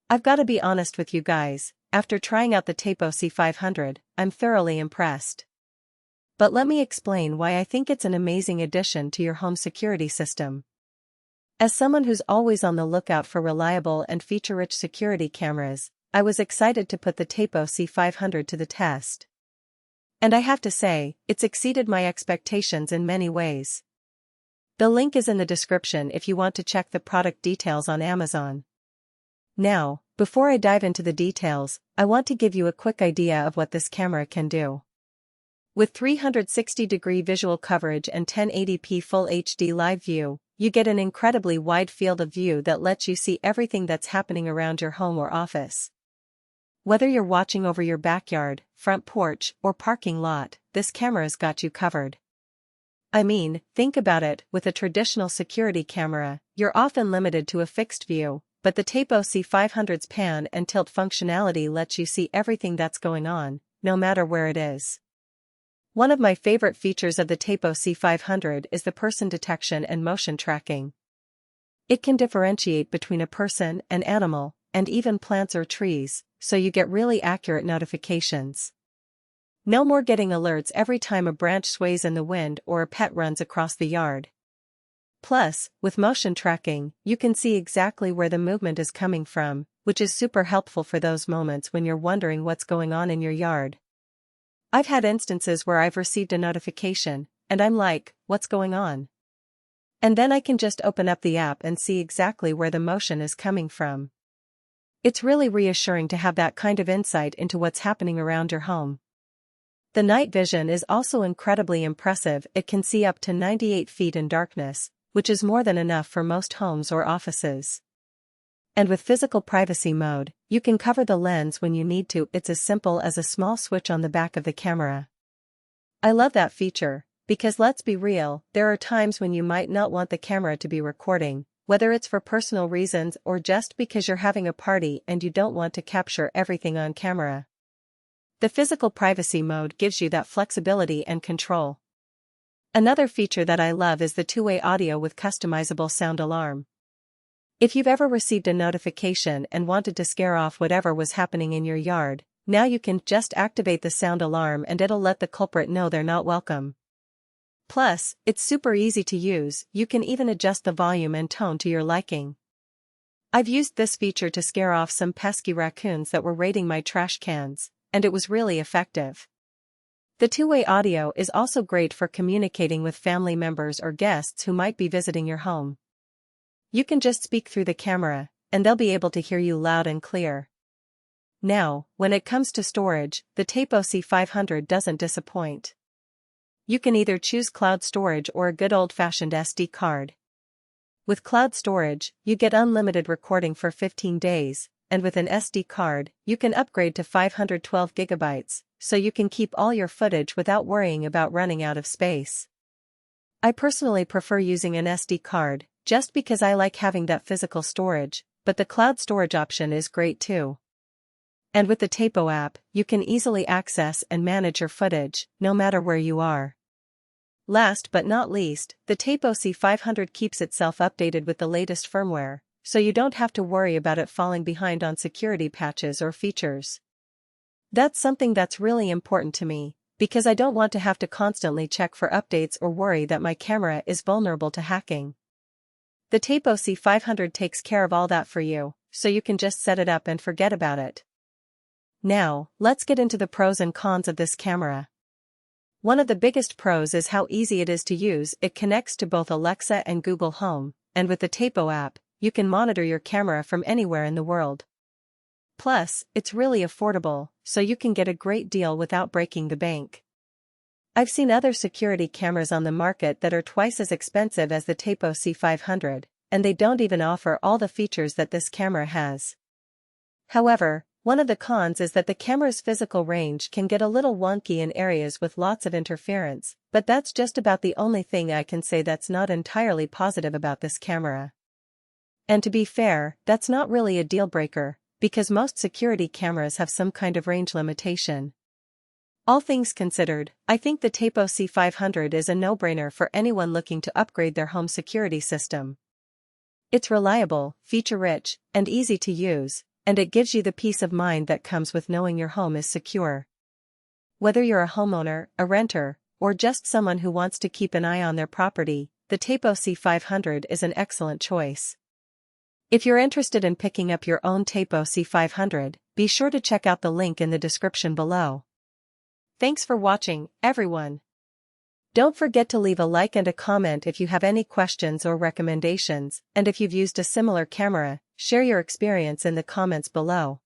I've gotta be honest with you guys, after trying out the Tapo C500, I'm thoroughly impressed. But let me explain why I think it's an amazing addition to your home security system. As someone who's always on the lookout for reliable and feature-rich security cameras, I was excited to put the Tapo C500 to the test. And I have to say, it's exceeded my expectations in many ways. The link is in the description if you want to check the product details on Amazon. Now, before I dive into the details, I want to give you a quick idea of what this camera can do. With 360-degree visual coverage and 1080p Full HD live view, you get an incredibly wide field of view that lets you see everything that's happening around your home or office. Whether you're watching over your backyard, front porch, or parking lot, this camera's got you covered. I mean, think about it, with a traditional security camera, you're often limited to a fixed view, but the Tapo C500's pan and tilt functionality lets you see everything that's going on, no matter where it is. One of my favorite features of the Tapo C500 is the person detection and motion tracking. It can differentiate between a person, an animal, and even plants or trees, so you get really accurate notifications. No more getting alerts every time a branch sways in the wind or a pet runs across the yard. Plus, with motion tracking, you can see exactly where the movement is coming from, which is super helpful for those moments when you're wondering what's going on in your yard. I've had instances where I've received a notification, and I'm like, what's going on? And then I can just open up the app and see exactly where the motion is coming from. It's really reassuring to have that kind of insight into what's happening around your home. The night vision is also incredibly impressive. It can see up to 98 feet in darkness, which is more than enough for most homes or offices. And with physical privacy mode, you can cover the lens when you need to. It's as simple as a small switch on the back of the camera. I love that feature, because let's be real, there are times when you might not want the camera to be recording, whether it's for personal reasons or just because you're having a party and you don't want to capture everything on camera. The physical privacy mode gives you that flexibility and control. Another feature that I love is the two-way audio with customizable sound alarm. If you've ever received a notification and wanted to scare off whatever was happening in your yard, now you can just activate the sound alarm and it'll let the culprit know they're not welcome. Plus, it's super easy to use. You can even adjust the volume and tone to your liking. I've used this feature to scare off some pesky raccoons that were raiding my trash cans, and it was really effective. The two-way audio is also great for communicating with family members or guests who might be visiting your home. You can just speak through the camera, and they'll be able to hear you loud and clear. Now, when it comes to storage, the Tapo C500 doesn't disappoint. You can either choose cloud storage or a good old-fashioned SD card. With cloud storage, you get unlimited recording for 15 days, and with an SD card, you can upgrade to 512 gigabytes, so you can keep all your footage without worrying about running out of space. I personally prefer using an SD card, just because I like having that physical storage, but the cloud storage option is great too. And with the Tapo app, you can easily access and manage your footage, no matter where you are. Last but not least, the Tapo C500 keeps itself updated with the latest firmware, so you don't have to worry about it falling behind on security patches or features. That's something that's really important to me, because I don't want to have to constantly check for updates or worry that my camera is vulnerable to hacking. The Tapo C500 takes care of all that for you, so you can just set it up and forget about it. Now, let's get into the pros and cons of this camera. One of the biggest pros is how easy it is to use. It connects to both Alexa and Google Home, and with the Tapo app, you can monitor your camera from anywhere in the world. Plus, it's really affordable, so you can get a great deal without breaking the bank. I've seen other security cameras on the market that are twice as expensive as the Tapo C500, and they don't even offer all the features that this camera has. However, one of the cons is that the camera's physical range can get a little wonky in areas with lots of interference, but that's just about the only thing I can say that's not entirely positive about this camera. And to be fair, that's not really a deal breaker, because most security cameras have some kind of range limitation. All things considered, I think the Tapo C500 is a no-brainer for anyone looking to upgrade their home security system. It's reliable, feature-rich, and easy to use, and it gives you the peace of mind that comes with knowing your home is secure. Whether you're a homeowner, a renter, or just someone who wants to keep an eye on their property, the Tapo C500 is an excellent choice. If you're interested in picking up your own Tapo C500, be sure to check out the link in the description below. Thanks for watching, everyone. Don't forget to leave a like and a comment if you have any questions or recommendations, and if you've used a similar camera, share your experience in the comments below.